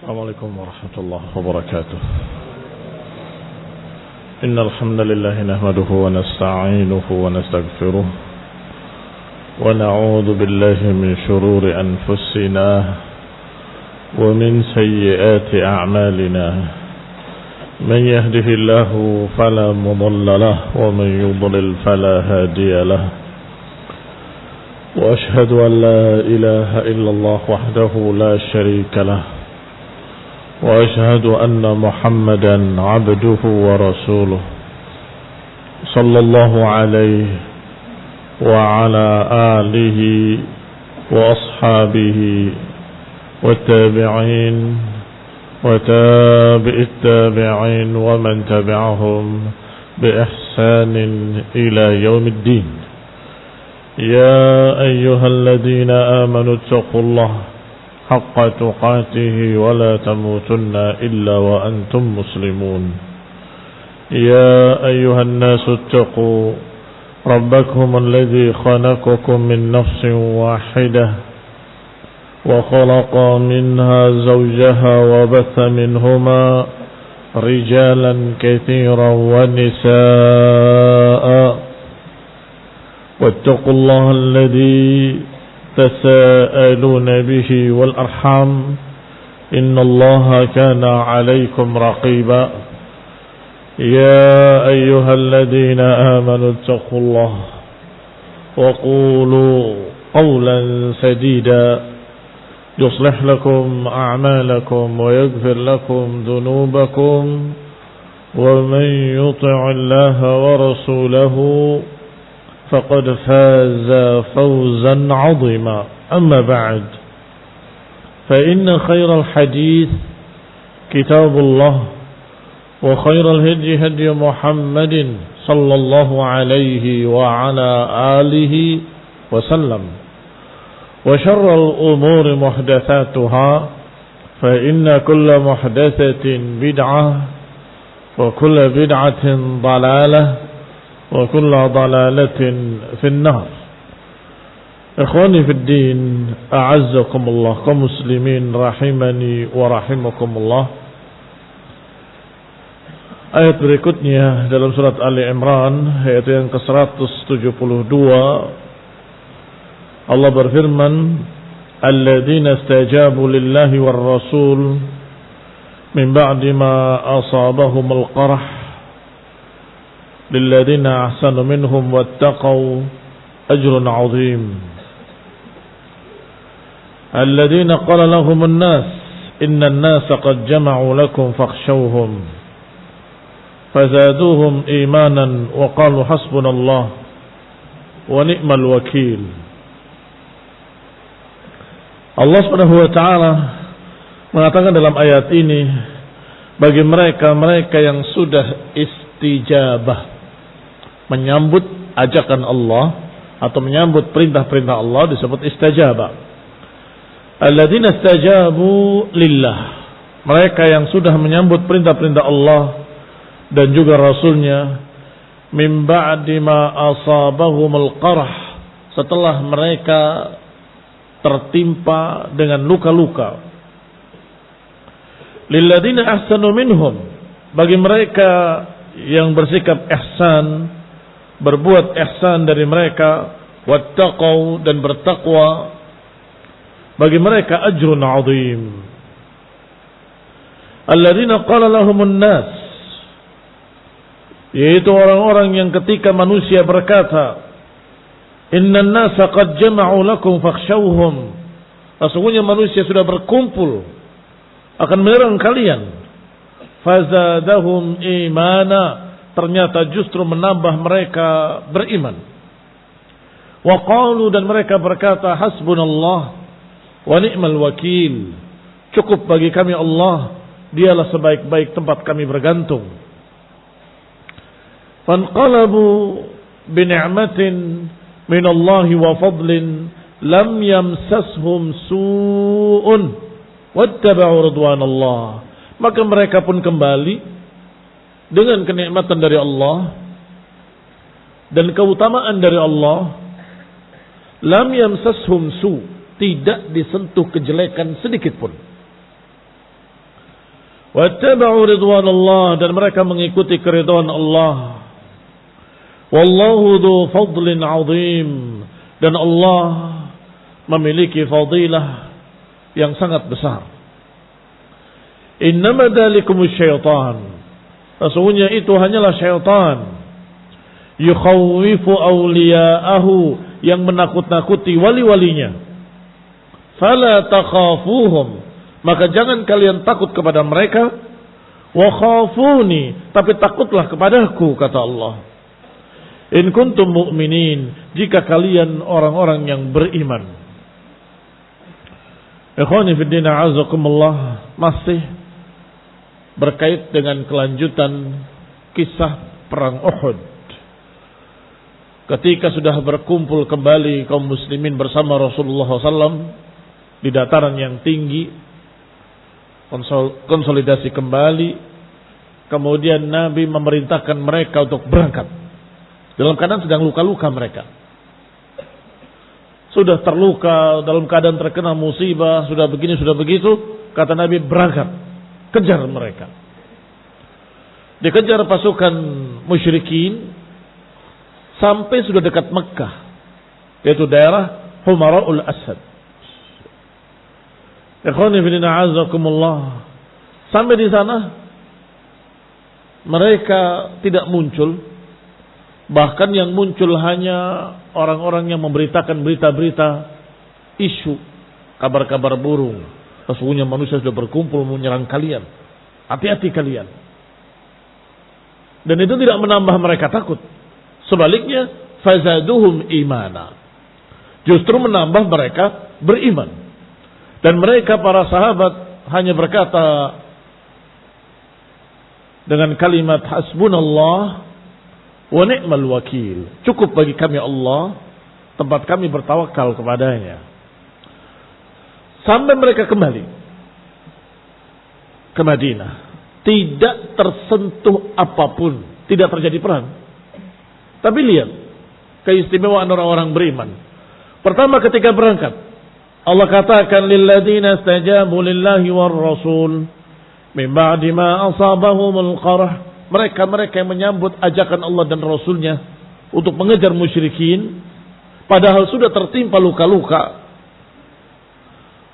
السلام عليكم ورحمة الله وبركاته. إن الحمد لله نحمده ونستعينه ونستغفره ونعوذ بالله من شرور أنفسنا ومن سيئات أعمالنا. من يهده الله فلا مضل له ومن يضلل فلا هادي له. وأشهد أن لا إله إلا الله وحده لا شريك له. وأشهد أن محمدا عبده ورسوله صلى الله عليه وعلى آله وأصحابه والتابعين وتابع التابعين ومن تبعهم بإحسان إلى يوم الدين. يا أيها الذين آمنوا اتقوا الله حق تقاته ولا تموتن إلا وأنتم مسلمون. يا أيها الناس اتقوا ربكم الذي خلقكم من نفس واحدة وخلق منها زوجها وبث منهما رجالا كثيرا ونساء واتقوا الله الذي تساءلون به والأرحام إن الله كان عليكم رقيبا. يا أيها الذين آمنوا اتقوا الله وقولوا قولا سديدا يصلح لكم أعمالكم ويغفر لكم ذنوبكم ومن يطع الله ورسوله فقد فاز فوزا عظيما. أما بعد فإن خير الحديث كتاب الله وخير الهدي هدي محمد صلى الله عليه وعلى آله وسلم وشر الأمور محدثاتها فإن كل محدثة بدعة وكل بدعة ضلالة وكل ضلالة في النار. إخواني في الدين أعزكم الله كمسلمين رحمني ورحمكم الله. Ayat berikutnya dalam surat Ali Imran yaitu yang ke-172, Allah berfirman, alladzina istajabu lillahi war rasul min ba'di ma asabahumul qarh lilladzina ahsanu minhum wattaqau ajrun 'azim. Alladzina qala lahumun nas innan nasa qad jama'u lakum fakhshawhum fazaduhum imanan wa qalu hasbunallah wa ni'mal wakil. Allah Subhanahu wa taala mengatakan dalam ayat ini bagi mereka yang sudah istijabah, menyambut ajakan Allah atau menyambut perintah-perintah Allah disebut istajabah. Alladzina istajabu lillah, mereka yang sudah menyambut perintah-perintah Allah dan juga Rasulnya, min ba'di ma asabahumul qarh, setelah mereka tertimpa dengan luka-luka. Lilladzina ahsanu minhum, bagi mereka yang bersikap ihsan, berbuat ihsan dari mereka, wattaqau, dan bertakwa, bagi mereka ajrun 'azim. Alladzina qala lahumun nas, yaitu orang-orang yang ketika manusia berkata, innan nasa qad jama'u lakum fakhshawhum, sesungguhnya manusia sudah berkumpul akan menyerang kalian, fazadahum imana, ternyata justru menambah mereka beriman. Wa qalu, dan mereka berkata, hasbunallah wa ni'mal wakil, cukup bagi kami Allah, dialah sebaik-baik tempat kami bergantung. Fanqalabu bini'matin minallahi wa fadlin lam yamsashum su'un wattaba'u ridwanallah, maka mereka pun kembali dengan kenikmatan dari Allah dan keutamaan dari Allah. Lam yamsashum su, tidak disentuh kejelekan sedikit pun. Wattaba'u ridwanallah, dan mereka mengikuti keridhaan Allah. Wallahu dzu fadlin 'adzim, dan Allah memiliki fadilah yang sangat besar. Innama dzalikumus syaitan, sesungguhnya itu hanyalah syaitan, yukhawwifu awliya'ahu, yang menakut-nakuti wali-walinya. Fala takhafuhum, maka jangan kalian takut kepada mereka. Wa khafuni, tapi takutlah kepadaku, kata Allah. In kuntum mu'minin, jika kalian orang-orang yang beriman. Ikhwani fi din, a'azakumullah, masih berkait dengan kelanjutan kisah perang Uhud. Ketika sudah berkumpul kembali kaum muslimin bersama Rasulullah SAW di dataran yang tinggi, konsolidasi kembali, kemudian Nabi memerintahkan mereka untuk berangkat. Dalam keadaan sedang luka-luka mereka. Sudah terluka, dalam keadaan terkena musibah, sudah begini, sudah begitu. Kata Nabi, berangkat. Kejar mereka. Dikejar pasukan musyrikin sampai sudah dekat Mekah, yaitu daerah Humara'ul Asad. Ikhwani fillah, a'azakumullah. Sampai di sana mereka tidak muncul. Bahkan yang muncul hanya orang-orang yang memberitakan berita-berita, isu, kabar-kabar burung. Sesungguhnya manusia sudah berkumpul menyerang kalian. Hati-hati kalian. Dan itu tidak menambah mereka takut. Sebaliknya, fazaduhum imana. Justru menambah mereka beriman. Dan mereka para sahabat hanya berkata dengan kalimat hasbunallah wa ni'mal wakil. Cukup bagi kami Allah, tempat kami bertawakal kepadanya. Sampai mereka kembali ke Madinah, tidak tersentuh apapun, tidak terjadi perang. Tapi lihat keistimewaan orang-orang beriman. Pertama, ketika berangkat, Allah katakan lilladzina istajabu lillahi war rasul min ba'di ma asabahumul qarh. Mereka yang menyambut ajakan Allah dan Rasulnya untuk mengejar musyrikin, padahal sudah tertimpa luka-luka,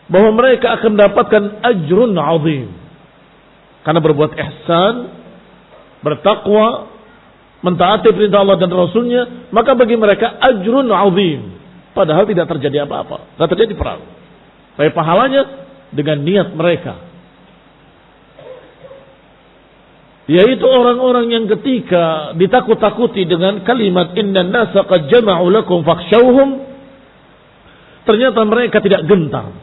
bahwa mereka akan mendapatkan ajrun azim karena berbuat ihsan, bertakwa, mentaati perintah Allah dan Rasulnya. Maka bagi mereka ajrun azim, padahal tidak terjadi apa-apa, tidak terjadi perang. Tapi pahalanya dengan niat mereka, yaitu orang-orang yang ketika ditakut-takuti dengan kalimat innan nasa qad jama'u lakum fakhshawhum, ternyata mereka tidak gentar,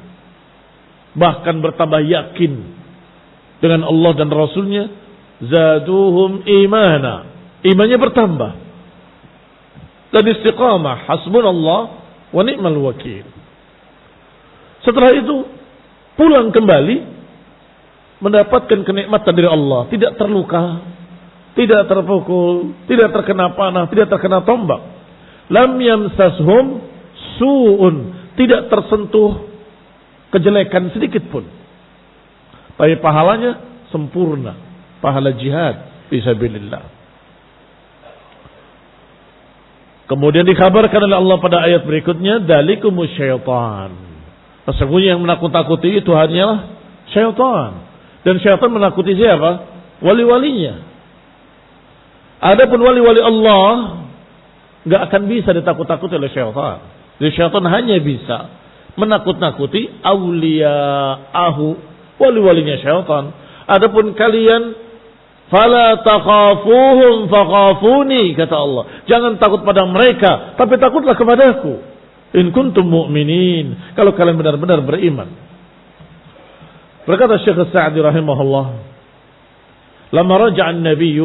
bahkan bertambah yakin dengan Allah dan Rasulnya. Zaduhum imana, imannya bertambah, dan istiqamah, hasbunallah wa ni'mal wakil. Setelah itu pulang kembali, mendapatkan kenikmatan dari Allah, tidak terluka, tidak terpukul, tidak terkena panah, tidak terkena tombak. Lam yamsashum su'un, tidak tersentuh kejelekan sedikit pun. Tapi pahalanya sempurna, pahala jihad fisabilillah. Kemudian dikabarkan oleh Allah pada ayat berikutnya, dalikumus syaitan. Sesungguhnya yang menakut-takuti itu hanyalah syaitan. Dan syaitan menakuti siapa? Wali-walinya. Adapun wali-wali Allah gak akan bisa ditakut-takuti oleh syaitan. Jadi syaitan hanya bisa menakut-nakuti awliya'ahu, wali-walinya syaitan. Adapun kalian, fala takhafuhum fakhafuni, kata Allah. Jangan takut pada mereka, tapi takutlah kepadaku. In kuntum mu'minin, kalau kalian benar-benar beriman. Berkata Syekh As-Sa'di rahimahullah, lama raja'a an-nabiy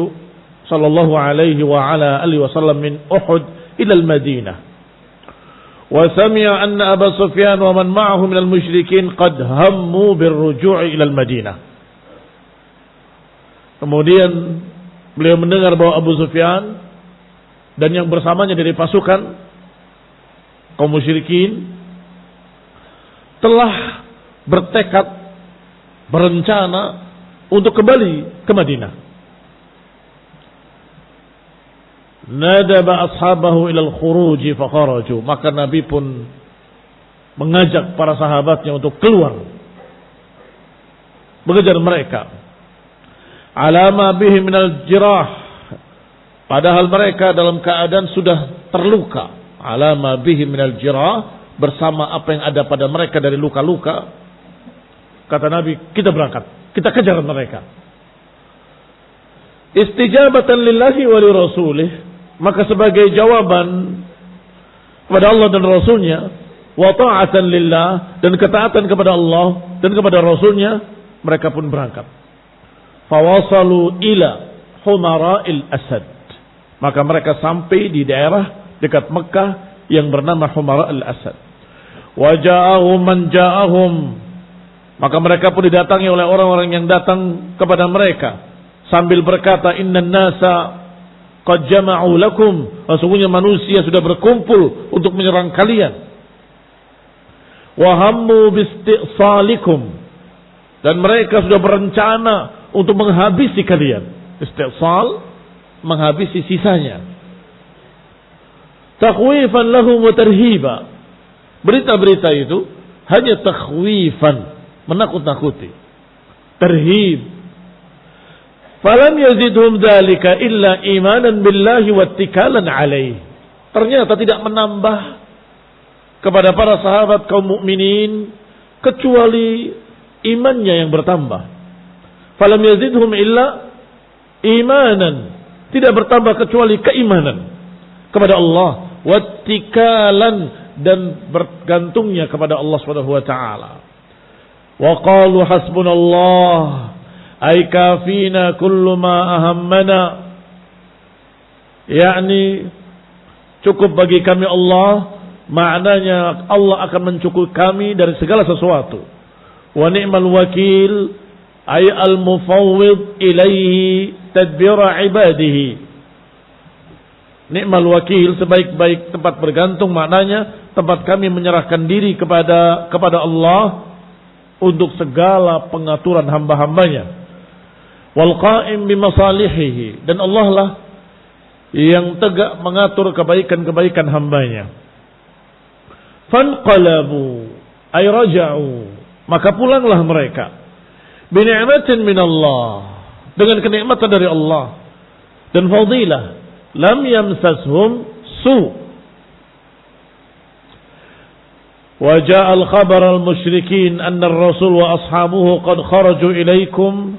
sallallahu alaihi wa ala alihi wasallam min Uhud ila al-Madinah, wa sami'a anna Abu Sufyan wa man ma'ahu min al-musyrikin qad hammu bir-ruju' ila al-Madinah. Kemudian beliau mendengar bahwa Abu Sufyan dan yang bersamanya dari pasukan kaum musyrikin telah bertekad, berencana untuk kembali ke Madinah. Nadaba ashabahu ilal khuruji fakharaju. Maka Nabi pun mengajak para sahabatnya untuk keluar, mengejar mereka. Alama bihim minal jirah, padahal mereka dalam keadaan sudah terluka. Alama bihim minal jirah, bersama apa yang ada pada mereka dari luka-luka. Kata Nabi, kita berangkat, kita kejar mereka. Istijabatan lillahi wa li rasulih, maka sebagai jawaban kepada Allah dan Rasulnya, wa ta'atan lillah, dan ketaatan kepada Allah dan kepada Rasulnya, mereka pun berangkat. Fawasalu ila Humara'il Asad, maka mereka sampai di daerah dekat Mekah yang bernama Humara'il Asad. Waja'ahum man ja'ahum, maka mereka pun didatangi oleh orang-orang yang datang kepada mereka sambil berkata, innan nasa qad jama'u lakum, sesungguhnya manusia sudah berkumpul untuk menyerang kalian. Wa hammu bisti'salikum, dan mereka sudah berencana untuk menghabisi kalian. Isti'sal, menghabisi sisanya. Takhwifan lahum wa tarhiba, berita-berita itu hanya takhwifan, menakut-nakuti. Tarhib. Falam yazidhum dzalika illa imanan billahi wattikalan alaih. Ternyata tidak menambah kepada para sahabat kaum mukminin kecuali imannya yang bertambah. Falam yazidhum illa imanan, tidak bertambah kecuali keimanan kepada Allah, wattikalan, dan bergantungnya kepada Allah Subhanahu wa taala. Wa qalu hasbunallah ay kafina kullu ma ahammana, yakni cukup bagi kami Allah, maknanya Allah akan mencukupi kami dari segala sesuatu. Wa ni'mal wakil ay al-mufawwid ilaihi tadbira ibadihi. Ni'mal wakil, sebaik-baik tempat bergantung, maknanya tempat kami menyerahkan diri kepada Allah untuk segala pengaturan hamba-hambanya. Wal qa'im bimasalihihi, dan Allah lah yang tegak mengatur kebaikan-kebaikan hambanya. Fanqalabu ay raja'u, maka pulanglah mereka. Bi ni'matin min Allah, dengan kenikmatan dari Allah dan fadilah. Lam yamsashum su. Wa ja'a al-khabar al-musyrikin anna ar-rasul wa ashabuhu qad kharaju ilaikum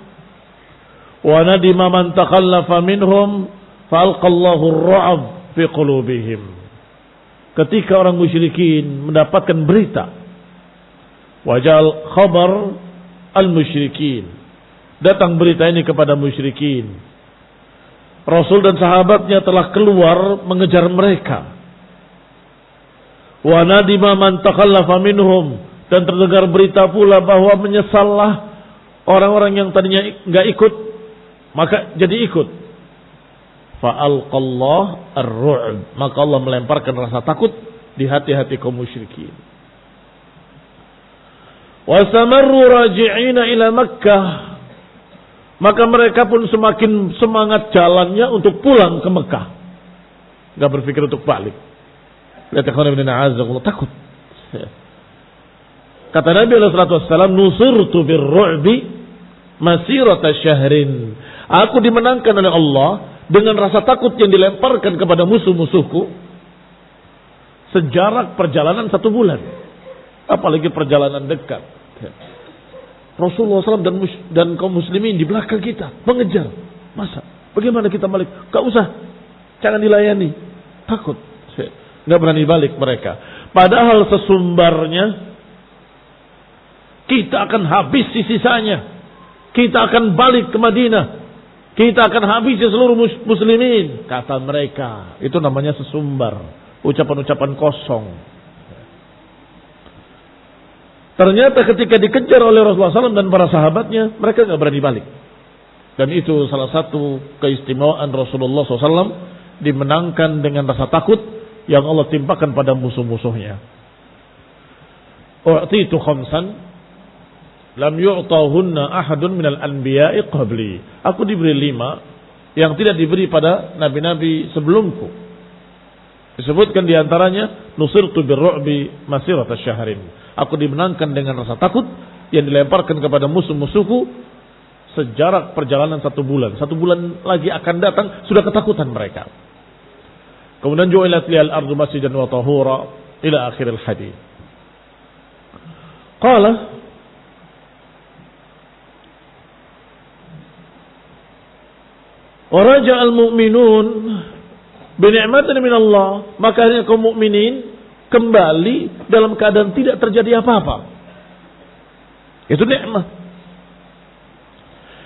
wa nadima man takhallafa minhum fa alqallahu ar-ru'b fi qulubihim. Ketika orang musyrikin mendapatkan berita, wajal khabar al-musyrikin, datang berita ini kepada musyrikin, Rasul dan sahabatnya telah keluar mengejar mereka. Wa nadima man takhallafa minhum, dan terdengar berita pula bahwa menyesallah orang-orang yang tadinya enggak ikut, maka jadi ikut. Fa'alqallah ar-ru'b, maka Allah melemparkan rasa takut di hati-hati kaum musyrikin. Wastamarru raji'ina ila Makkah, maka mereka pun semakin semangat jalannya untuk pulang ke Mekah. Enggak berpikir untuk balik. Lihat ikhwan ibn a'azzaqullah, takut. Kata Nabi sallallahu alaihi wasallam, "Nusirtu bir-ru'bi masirata syahrin." Aku dimenangkan oleh Allah dengan rasa takut yang dilemparkan kepada musuh-musuhku sejarak perjalanan 1 bulan. Apalagi perjalanan dekat. Rasulullah SAW dan kaum muslimin di belakang kita mengejar. Masa? Bagaimana kita balik? Gak usah. Jangan dilayani. Takut. Gak berani balik mereka. Padahal sesumbarnya kita akan habis sisanya. Kita akan balik ke Madinah. Kita akan habisi seluruh muslimin, kata mereka. Itu namanya sesumbar. Ucapan-ucapan kosong. Ternyata ketika dikejar oleh Rasulullah SAW dan para sahabatnya, mereka gak berani balik. Dan itu salah satu keistimewaan Rasulullah SAW, dimenangkan dengan rasa takut yang Allah timpakan pada musuh-musuhnya. U'titu khamsan, lam yu'tahunna ahadun minal anbiya'i qabli. Aku diberi 5 yang tidak diberi pada nabi-nabi sebelumku. Disebutkan diantaranya nusirtu birru'bi masirata syahrin. Aku dimenangkan dengan rasa takut yang dilemparkan kepada musuh-musuhku sejarak perjalanan 1 bulan. 1 bulan lagi akan datang, sudah ketakutan mereka. Kemudian ju'ilat liyal ardu masjidan wa tahura ila akhiril hadits. Qala wa raja'al mu'minun binikmatin min Allah, maka akhirnya kaum mukminin kembali dalam keadaan tidak terjadi apa-apa. Itu nikmat.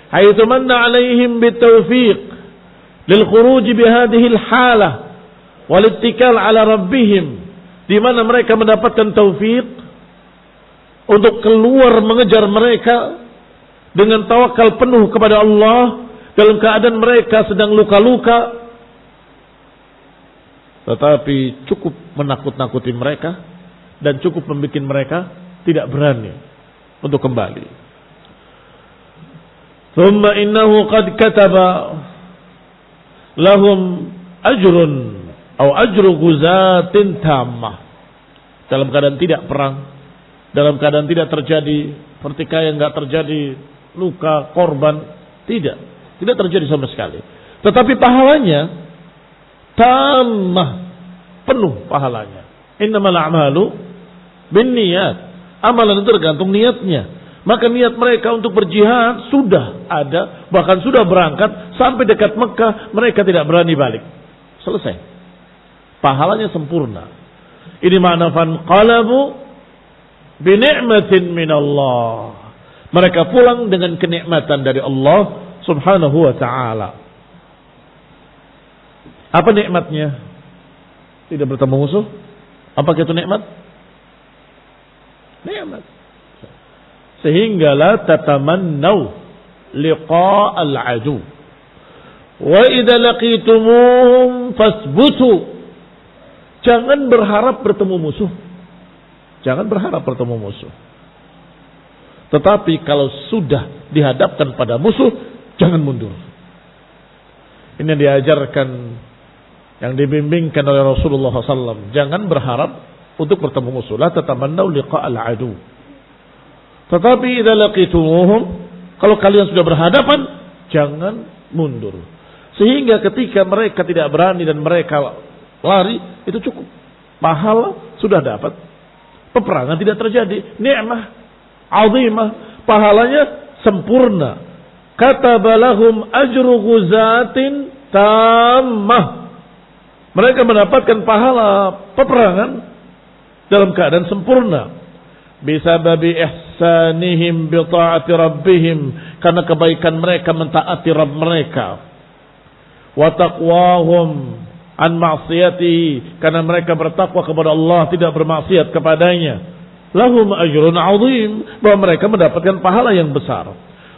Haitsu manna 'alaihim bitawfiq lil khuruj bi hadhihi al halah wal ittikal 'ala rabbihim, di mana mereka mendapatkan taufik untuk keluar mengejar mereka dengan tawakal penuh kepada Allah dalam keadaan mereka sedang luka-luka, tetapi cukup menakut-nakuti mereka dan cukup membuat mereka tidak berani untuk kembali. Thumma innahu qad kataba lahum ajrun atau ajru ghuzatin tammah. Dalam keadaan tidak perang, dalam keadaan tidak terjadi pertikaian, enggak terjadi luka, korban, tidak terjadi sama sekali. Tetapi pahalanya tammah, penuh pahalanya. Innamal a'malu binniyat. Amalan itu tergantung niatnya. Maka niat mereka untuk berjihad sudah ada, bahkan sudah berangkat sampai dekat Mekah, mereka tidak berani balik. Selesai. Pahalanya sempurna. Ini makna fanqalabu bi ni'matin min Allah. Mereka pulang dengan kenikmatan dari Allah Subhanahu wa ta'ala. Apa nikmatnya? Tidak bertemu musuh. Apa itu nikmat? Nikmat. Sehingga la tatamannau liqa'al adu. Wa idza laqitumuhum fasbutu. Jangan berharap bertemu musuh. Jangan berharap bertemu musuh. Tetapi kalau sudah dihadapkan pada musuh, jangan mundur. Ini yang diajarkan, yang dibimbingkan oleh Rasulullah SAW. Jangan berharap untuk bertemu musuh. La tatamannau liqa'al adu. Tetapi idza laqitumuhum, kalau kalian sudah berhadapan, jangan mundur. Sehingga ketika mereka tidak berani dan mereka lari, itu cukup. Pahala sudah dapat. Peperangan tidak terjadi. Ni'mah azimah, pahalanya sempurna. Kataba lahum ajru ghuzatin tammah. Mereka mendapatkan pahala peperangan dalam keadaan sempurna. Bisababi ihsanihim bi ta'ati rabbihim, karena kebaikan mereka mentaati Rabb mereka. Wa taqwahum an ma'siyatihi, karena mereka bertakwa kepada Allah, tidak bermaksiat kepadanya. Lahum ajrun 'azim, bahwa mereka mendapatkan pahala yang besar.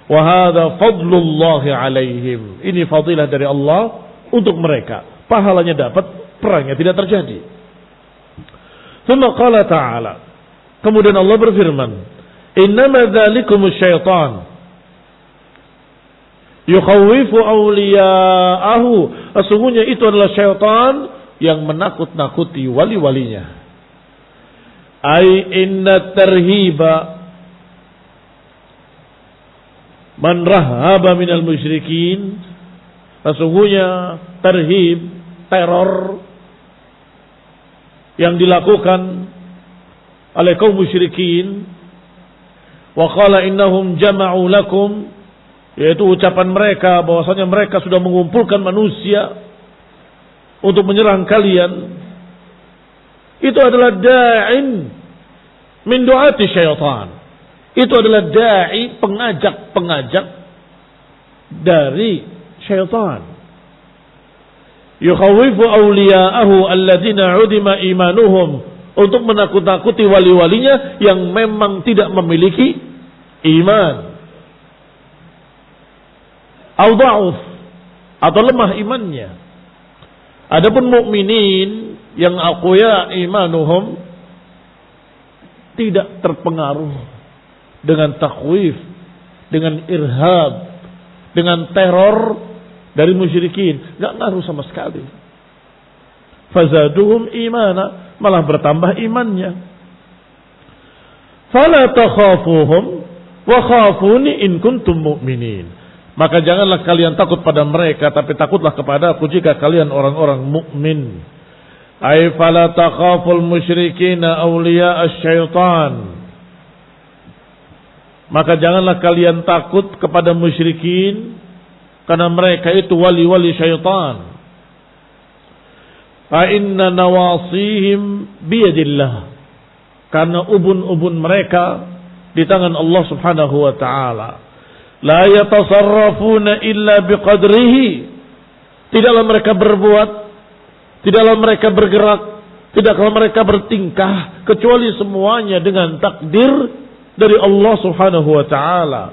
Wa hadza fadlullahi 'alaihim, ini fadilah dari Allah untuk mereka. Pahalanya dapat, perangnya tidak terjadi. Tsumma qala ta'ala, kemudian Allah berfirman, innama dzalikumus syaitan yukhawwifu awliya'ahu, sesungguhnya itu adalah syaitan yang menakut-nakuti wali-walinya. Ai inna tarhiba man rahaba minal musyrikin, sesungguhnya tarhib, teror yang dilakukan oleh kaum musyrikin, wa qala innahum jama'u lakum, yaitu ucapan mereka bahwasanya mereka sudah mengumpulkan manusia untuk menyerang kalian, itu adalah da'in min du'ati syaitan. Itu adalah da'i, pengajak dari syaitan. Yukhawifu awliya'ahu alladhina 'udima imanuhum, untuk menakut-nakuti wali-walinya yang memang tidak memiliki iman. Au dha'uf, atau lemah imannya. Adapun mukminin yang aqwiya imanuhum tidak terpengaruh dengan takhwif, dengan irhab, dengan teror dari musyrikin, enggak ngaruh sama sekali. Fazaduhum imana, malah bertambah imannya. Fala takhafuhum wa khafuni in kuntum mu'minin. Maka janganlah kalian takut pada mereka, tapi takutlah kepada aku jika kalian orang-orang mukmin. Ay fala takhaful musyrikina awliya asy-syaitan. Maka janganlah kalian takut kepada musyrikin, karena mereka itu wali-wali syaitan. Fa inna nawasihim biyadillah. Karena ubun-ubun mereka di tangan Allah Subhanahu wa taala. La yatasarrafuna illa biqadrihi. Tidaklah mereka berbuat, tidaklah mereka bergerak, tidaklah mereka bertingkah kecuali semuanya dengan takdir dari Allah Subhanahu wa taala.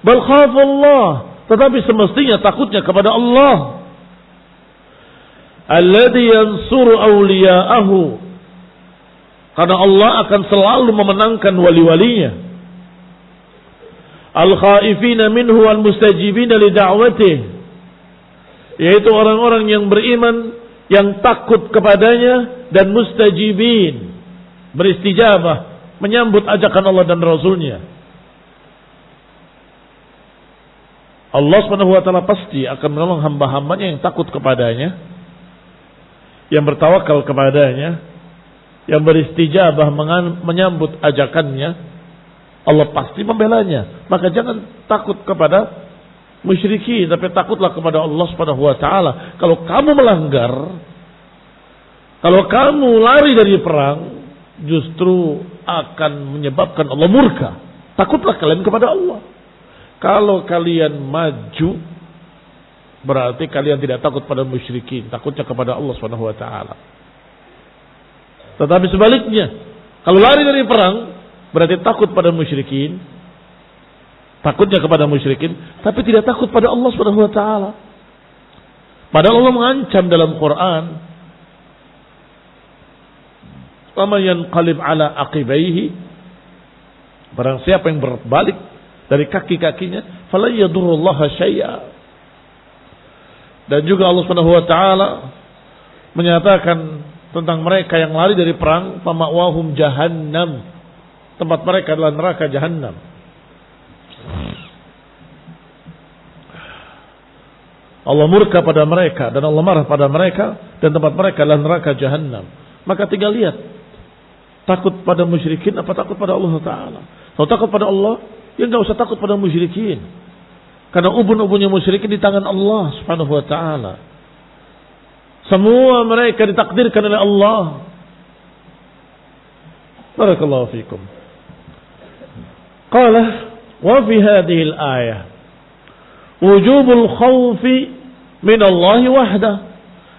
Bal khafullah, tetapi semestinya takutnya kepada Allah. Alladzi yansuru awliya'ahu. Karena Allah akan selalu memenangkan wali-walinya. Al-khaifina minhu wal-mustajibina li da'watih. Yaitu orang-orang yang beriman, yang takut kepadanya dan mustajibin, beristijabah, menyambut ajakan Allah dan Rasulnya. Allah Subhanahu wa taala pasti akan menolong hamba-hambanya yang takut kepadanya, yang bertawakal kepadanya, yang beristijabah menyambut ajakannya. Allah pasti membelanya. Maka jangan takut kepada musyrikin, tapi takutlah kepada Allah Subhanahu wa taala. Kalau kamu melanggar, kalau kamu lari dari perang, justru akan menyebabkan Allah murka. Takutlah kalian kepada Allah. Kalau kalian maju, berarti kalian tidak takut pada musyrikin, takutnya kepada Allah Subhanahu wa taala. Tetapi sebaliknya, kalau lari dari perang, berarti takut pada musyrikin, takutnya kepada musyrikin, tapi tidak takut pada Allah Subhanahu wa taala. Padahal Allah mengancam dalam Quran, "Wa may yanqalib ala aqibaihi", barang siapa yang berbalik dari kaki-kakinya, fala yadurrullaha syai'a. Dan juga Allah Subhanahu wa taala menyatakan tentang mereka yang lari dari perang, fama'wahum jahannam, tempat mereka adalah neraka jahannam. Allah murka pada mereka dan Allah marah pada mereka, dan tempat mereka adalah neraka jahannam. Maka tinggal lihat, takut pada musyrikin apa takut pada Allah taala. Kalau takut pada Allah, ya enggak usah takut pada musyrikin. Karena ubun-ubunnya musyrikin di tangan Allah Subhanahu wa taala. Semua mereka ditakdirkan oleh Allah. Barakallahu fikum. Qala wa fi hadhihi al-ayah wujubul khawfi min Allah wahda.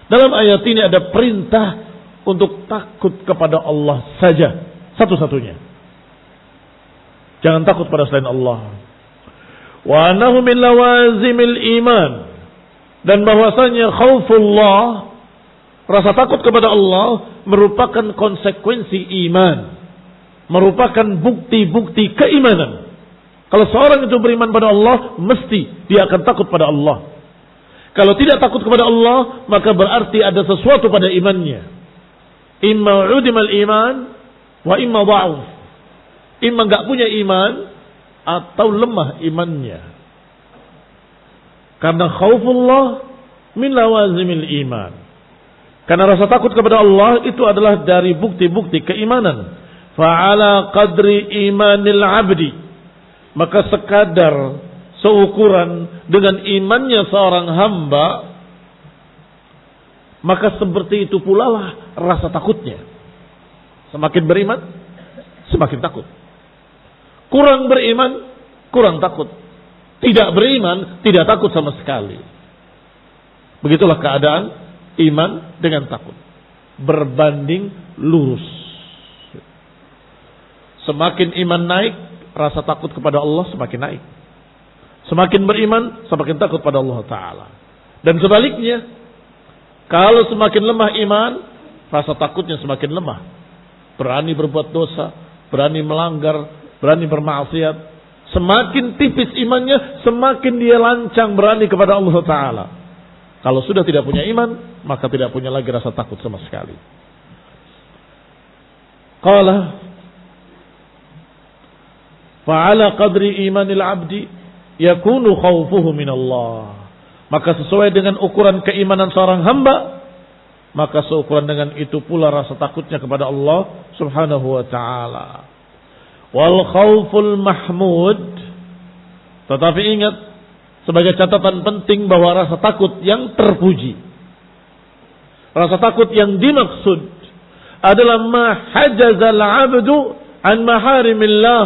Dalam ayat ini ada perintah untuk takut kepada Allah saja, satu-satunya. Jangan takut pada selain Allah. Wa annahu min lawazimil iman, dan bahwasanya khaufullah, rasa takut kepada Allah, merupakan konsekuensi iman, merupakan bukti-bukti keimanan. Kalau seorang itu beriman pada Allah, mesti dia akan takut pada Allah. Kalau tidak takut kepada Allah, maka berarti ada sesuatu pada imannya. Imma udimal iman wa imma dha'uf. Imma enggak punya iman atau lemah imannya. Karena khaufullah min lawazimil iman. Karena rasa takut kepada Allah itu adalah dari bukti-bukti keimanan. Fa'ala qadri imanil abdi, maka sekadar seukuran dengan imannya seorang hamba, maka seperti itu pula lah rasa takutnya. Semakin beriman, semakin takut. Kurang beriman, kurang takut. Tidak beriman, tidak takut sama sekali. Begitulah keadaan iman dengan takut. Berbanding lurus. Semakin iman naik, rasa takut kepada Allah semakin naik. Semakin beriman, semakin takut pada Allah Ta'ala. Dan sebaliknya, kalau semakin lemah iman, rasa takutnya semakin lemah. Berani berbuat dosa, berani melanggar, berani bermaksiat, semakin tipis imannya, semakin dia lancang berani kepada Allah Ta'ala. Kalau sudah tidak punya iman, maka tidak punya lagi rasa takut sama sekali. Qala fa'ala qadri imanil abdi yakunu khawfuhu minallah. Maka sesuai dengan ukuran keimanan seorang hamba, maka seukuran dengan itu pula rasa takutnya kepada Allah Subhanahu wa ta'ala. Wal khawful mahmud. Tetapi ingat, sebagai catatan penting bahwa rasa takut yang terpuji, rasa takut yang dimaksud adalah ma hajazal abdu an maharimillah.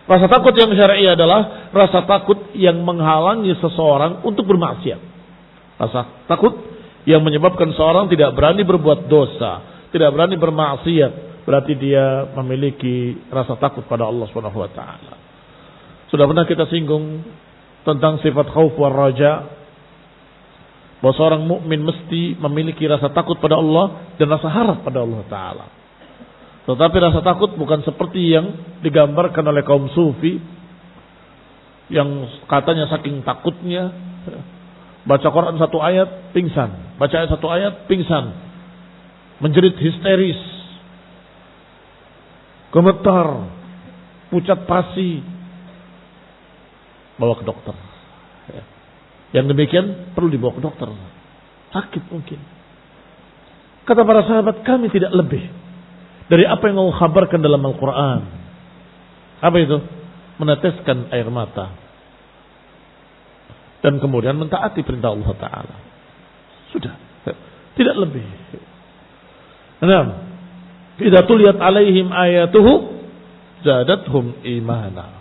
Rasa takut yang syar'i adalah rasa takut yang menghalangi seseorang untuk bermaksiat. Rasa takut yang menyebabkan seorang tidak berani berbuat dosa, tidak berani bermaksiat, berarti dia memiliki rasa takut pada Allah Subhanahu wa taala. Sudah pernah kita singgung tentang sifat khauf war raja, bahwa seorang mukmin mesti memiliki rasa takut pada Allah dan rasa harap pada Allah taala. Tetapi rasa takut bukan seperti yang digambarkan oleh kaum sufi yang katanya saking takutnya baca Quran satu ayat pingsan, baca ayat satu ayat pingsan, menjerit histeris, gemetar, pucat pasi, bawa ke dokter. Yang demikian perlu dibawa ke dokter, sakit mungkin. Kata para sahabat, kami tidak lebih dari apa yang Allah kabarkan dalam Al-Quran. Apa itu? Meneteskan air mata dan kemudian mentaati perintah Allah Ta'ala. Sudah, tidak lebih. Nah, idza tuliyat alaihim ayatuhu zadathum imana.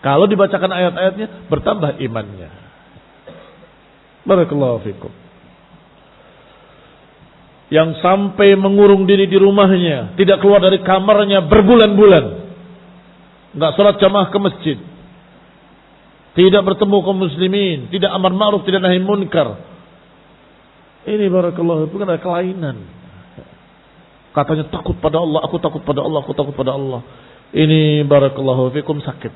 Kalau dibacakan ayat-ayatnya, bertambah imannya. Barakallahu fikum. Yang sampai mengurung diri di rumahnya, tidak keluar dari kamarnya berbulan-bulan, enggak salat jamaah ke masjid, tidak bertemu kaum muslimin, tidak amar ma'ruf, tidak nahi munkar. Ini barakallahu itu kan ada kelainan. Katanya takut pada Allah, aku takut pada Allah, aku takut pada Allah. Ini barakallahu fikum sakit.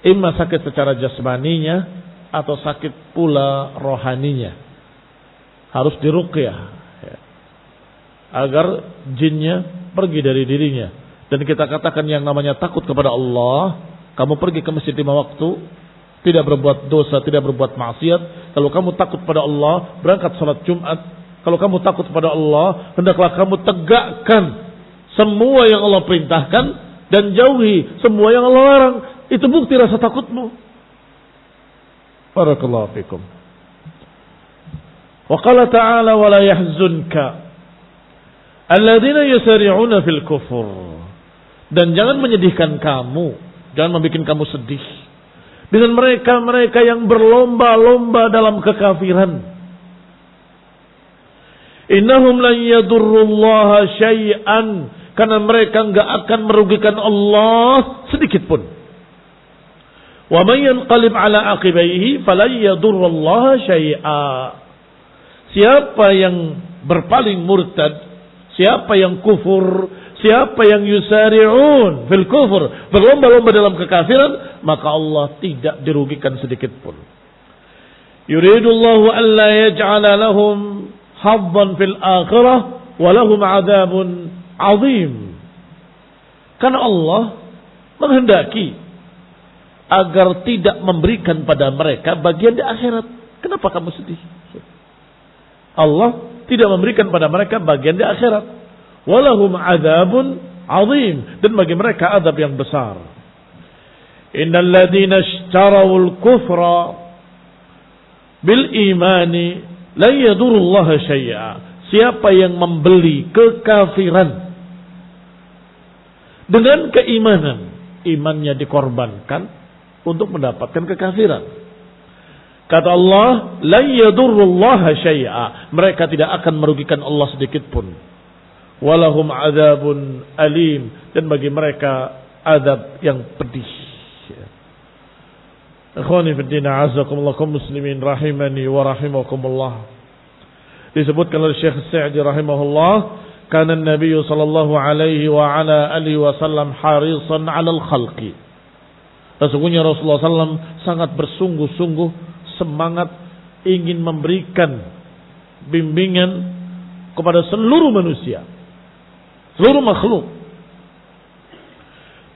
Imma sakit secara jasmaninya atau sakit pula rohaninya. Harus diruqyah agar jinnya pergi dari dirinya. Dan kita katakan yang namanya takut kepada Allah, kamu pergi ke masjid 5 waktu, tidak berbuat dosa, tidak berbuat maksiat. Kalau kamu takut pada Allah, berangkat salat Jumat. Kalau kamu takut pada Allah, hendaklah kamu tegakkan semua yang Allah perintahkan dan jauhi semua yang Allah larang. Itu bukti rasa takutmu. Barakallahu fikum. Wa qala ta'ala wa la yahzunka alladzina yusari'una fil kufur. Dan jangan menyedihkan kamu, jangan membuat kamu sedih dengan mereka-mereka yang berlomba-lomba dalam kekafiran. Innahum lan yadurrullaha syai'an, karena mereka enggak akan merugikan Allah sedikit pun. Wa may yanqalib ala aqibaihi falan yadurrullaha syai'a. Siapa yang berpaling murtad, siapa yang kufur, siapa yang yusari'un fil kufur, berlomba-lomba dalam kekafiran, maka Allah tidak dirugikan sedikit pun. Yuridullahu alla yaj'ala lahum haddan fil akhirah wa lahum 'adzabun 'adzim. Karena Allah menghendaki agar tidak memberikan pada mereka bagian di akhirat. Kenapa kamu sedih? Allah tidak memberikan pada mereka bagian di akhirat. Walahum adzabun azim, dan bagi mereka azab yang besar. Innal ladzina ishtarawul kufra bil imani la yadurullaha syai'a. Siapa yang membeli kekafiran dengan keimanan, imannya dikorbankan untuk mendapatkan kekafiran. Kata Allah, la yadurullaha syai'a. Mereka tidak akan merugikan Allah sedikit pun. Walahum adzabun alim, dan bagi mereka azab yang pedih. Ikhwani fi din, a'azzakumullah kaum muslimin rahimani wa rahimakumullah. Disebutkan oleh Syekh Sa'di rahimahullah, kana an-nabiy sallallahu alaihi wa ala alihi wasallam harisan 'alal khalqi. Sesungguhnya Rasulullah SAW sangat bersungguh-sungguh semangat ingin memberikan bimbingan kepada seluruh manusia, seluruh makhluk,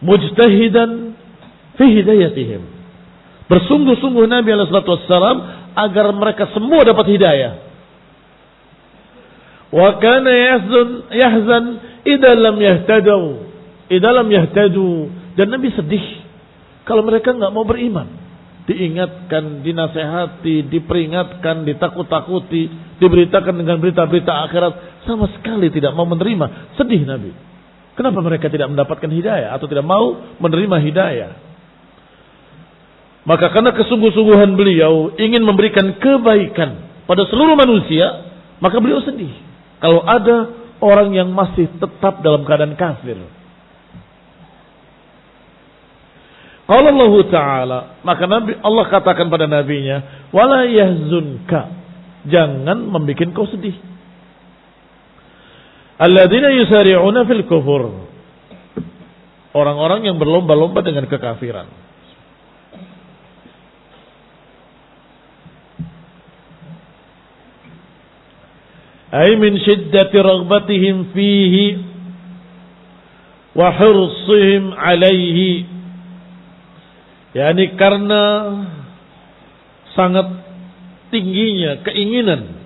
mujtahidan fi hidayatihim. Bersungguh-sungguh Nabi SAW agar mereka semua dapat hidayah. Wa kana yahzan idza lam yahtadu, dan Nabi sedih kalau mereka enggak mau beriman. Diingatkan, dinasehati, diperingatkan, ditakut-takuti, diberitakan dengan berita-berita akhirat, sama sekali tidak mau menerima. Sedih Nabi. Kenapa mereka tidak mendapatkan hidayah atau tidak mau menerima hidayah? Maka karena kesungguh-sungguhan beliau ingin memberikan kebaikan pada seluruh manusia, maka beliau sedih kalau ada orang yang masih tetap dalam keadaan kafir. Qala Allah Ta'ala, maka Allah katakan pada nabinya, wala yahzunka, jangan membuat kau sedih. Alladzina yusari'una fil kufur, orang-orang yang berlomba-lomba dengan kekafiran. Ay min shiddati raghbatihim fihi wa hirsihim alaihi, yakni karena sangat tingginya keinginan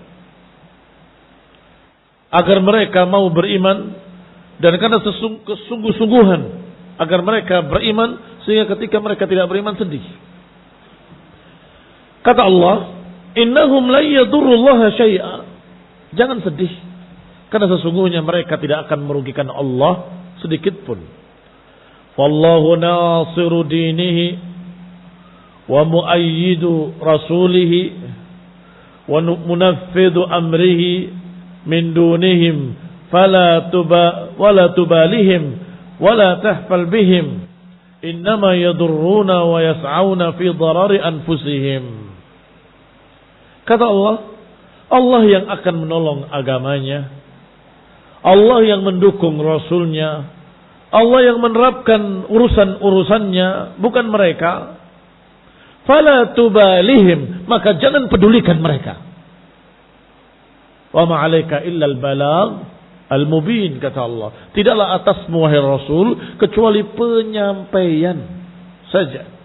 agar mereka mau beriman, dan karena kesungguh-sungguhan agar mereka beriman, sehingga ketika mereka tidak beriman sedih. Kata Allah, innahum la yadurrullaha syai'a, jangan sedih karena sesungguhnya mereka tidak akan merugikan Allah sedikit pun. Wallahu nasiru dinihi wa muayyidu rasulihi wa munaffidu amrihi min dunihim fala tubalihim wala tahfal bihim innama yadurruna wa yas'auna fi darari anfusihim. Kata Allah, Allah yang akan menolong agamanya, Allah yang mendukung Rasulnya, Allah yang menerapkan urusan-urusannya, bukan mereka. Fala tubalihim, maka jangan pedulikan mereka. Wa ma 'alaika illal balagh al-mubin, kata Allah. Tidaklah atasmu wahai Rasul kecuali penyampaian saja.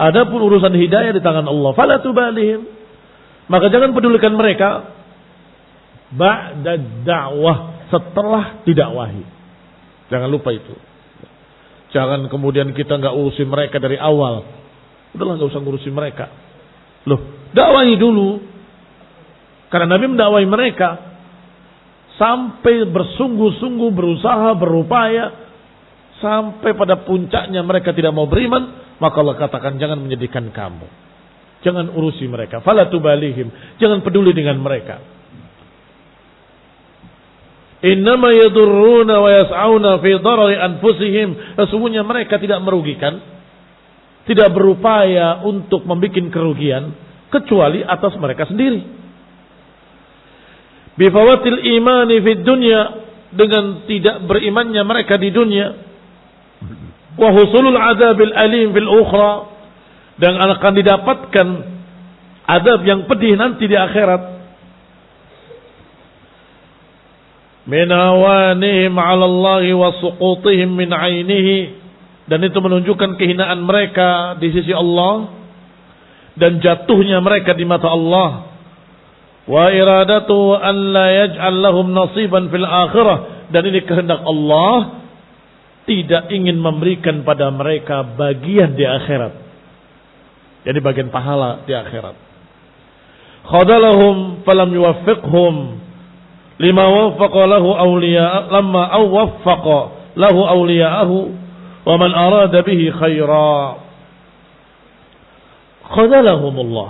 Adapun urusan hidayah di tangan Allah. Fala tubalihim, maka jangan pedulikan mereka ba'da da'wah, setelah didakwahi. Jangan lupa itu. Jangan kemudian kita nggak urusin mereka dari awal. Udahlah, nggak usah ngurusin mereka. Loh, dakwahi dulu. Karena Nabi mendakwahi mereka sampai bersungguh-sungguh berusaha, berupaya, sampai pada puncaknya mereka tidak mau beriman, maka Allah katakan jangan menyedihkan kamu. Jangan urusi mereka. Fala tubalihim, jangan peduli dengan mereka. Innama yadurruna wa yas'auna fi darari anfusihim, sesungguhnya mereka tidak merugikan, tidak berupaya untuk membuat kerugian kecuali atas mereka sendiri. Bifawatil imani fid dunya, dengan tidak berimannya mereka di dunia, wa husulul adabil alim fil ukhra, dan akan didapatkan adab yang pedih nanti di akhirat. Min awanihim 'ala Allah wa suqutihim min 'ainihi, dan itu menunjukkan kehinaan mereka di sisi Allah dan jatuhnya mereka di mata Allah. Wa iradatu an la yaj'al lahum nasiban fil akhirah, dan ini kehendak Allah tidak ingin memberikan pada mereka bagian di akhirat, jadi bagian pahala di akhirat. Khadalahum falam yuwaffiqhum lima waffaqa lahu awliya lamma aw waffaqa lahu awliya'ahu wa man arada bihi khaira. Khadalahumullah,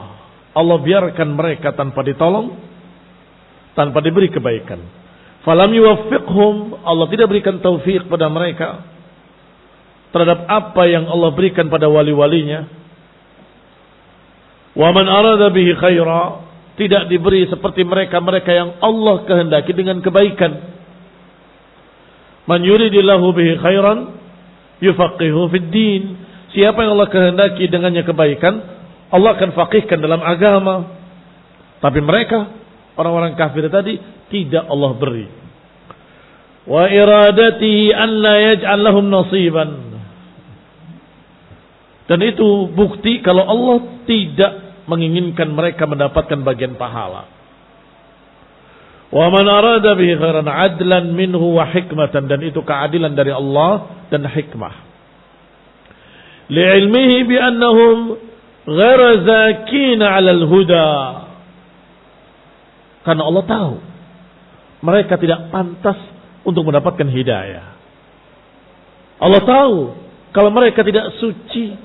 Allah biarkan mereka tanpa ditolong, tanpa diberi kebaikan. Falam yuwaffiqhum, Allah tidak berikan taufik pada mereka terhadap apa yang Allah berikan pada wali-walinya. Wa man arada bihi khaira, tidak diberi seperti mereka-mereka yang Allah kehendaki dengan kebaikan. Man yuridillahu bihi khairan yufaqihu fid din. Siapa yang Allah kehendaki dengannya kebaikan, Allah akan faqihkan dalam agama. Tapi mereka, orang-orang kafir tadi, tidak Allah beri. Wa iradatihi an la yaj'al lahum nasiban. Dan itu bukti kalau Allah tidak menginginkan mereka mendapatkan bagian pahala. Wa man arada bihi khairan adlan minhu wa hikmatan, dan itu keadilan dari Allah dan hikmah. Li'ilmihi bi annahum ghairu zakina 'alal huda. Karena Allah tahu mereka tidak pantas untuk mendapatkan hidayah. Allah tahu kalau mereka tidak suci,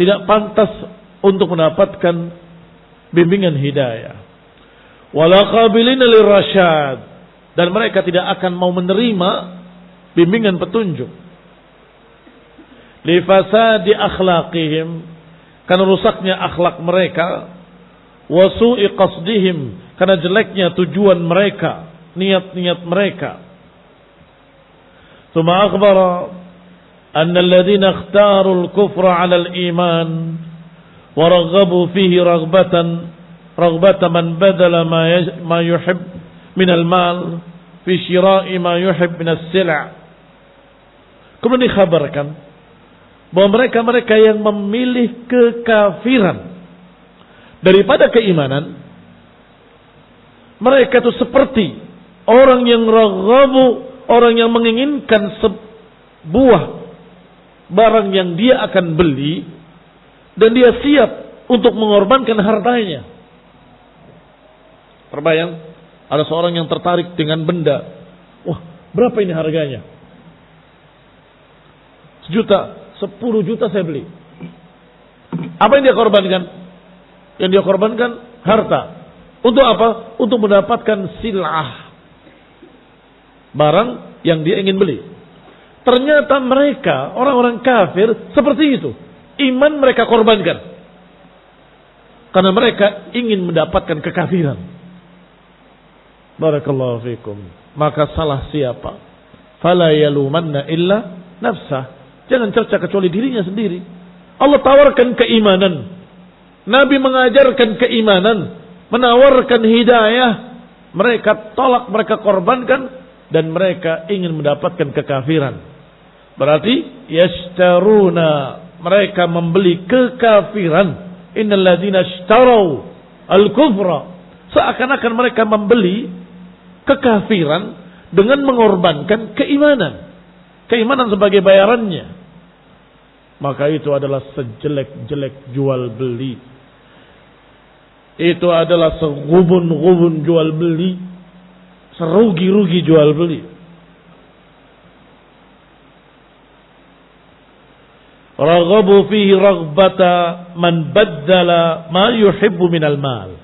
tidak pantas untuk mendapatkan bimbingan hidayah. Wala qabilina lirasyad, dan mereka tidak akan mau menerima bimbingan petunjuk. Li fasadi akhlaqihim, karena rusaknya akhlak mereka. Wa su'i qasdihim, karena jeleknya tujuan mereka, niat-niat mereka. Tsumma akhbara anna alladhina ikhtaru al-kufra 'ala al-iman wa raghabu fihi raghbatan man badala ma yuhib min al-mal fi shira'i ma yuhib min as-sila'. Kemudian dikhabarkan bahwa mereka-mereka yang memilih kekafiran daripada keimanan, mereka itu seperti orang yang raghabu, orang yang menginginkan sebuah barang yang dia akan beli dan dia siap untuk mengorbankan hartanya. Terbayang, ada seorang yang tertarik dengan benda. Wah, berapa ini harganya? 1 juta, 10 juta saya beli. Apa yang dia korbankan? Yang dia korbankan harta. Untuk apa? Untuk mendapatkan sil'ah, barang yang dia ingin beli. Ternyata mereka, orang-orang kafir, seperti itu. Iman mereka korbankan karena mereka ingin mendapatkan kekafiran. Barakallahu fikum. Maka salah siapa? Fala yalumanna illa nafsah. Jangan cerca kecuali dirinya sendiri. Allah tawarkan keimanan, Nabi mengajarkan keimanan, menawarkan hidayah. Mereka tolak, mereka korbankan, dan mereka ingin mendapatkan kekafiran. Berarti yashtaruna, mereka membeli kekafiran. Innal ladzina ishtarau al-kufra, seakan-akan mereka membeli kekafiran dengan mengorbankan keimanan. Keimanan sebagai bayarannya. Maka itu adalah sejelek-jelek jual beli. Itu adalah segubun-gubun jual beli, serugi-rugi jual beli. Raghabu fihi raghbata man baddala ma yuhibbu minal mal.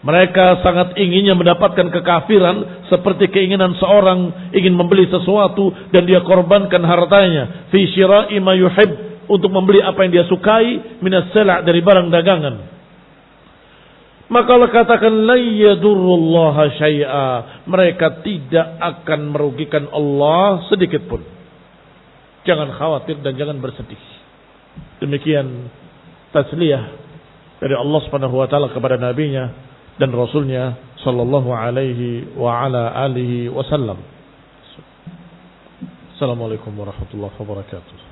Mereka sangat inginnya mendapatkan kekafiran seperti keinginan seorang ingin membeli sesuatu dan dia korbankan hartanya fi syira'i ma yuhib, untuk membeli apa yang dia sukai, minas sala' dari barang dagangan. Maka Allah katakan la yadurrullaha syai'a, mereka tidak akan merugikan Allah sedikit pun. Jangan khawatir dan jangan bersedih. Demikian tasliyah dari Allah Subhanahu wa taala kepada nabinya dan rasulnya sallallahu alaihi wa ala alihi wasallam. Assalamualaikum warahmatullahi wabarakatuh.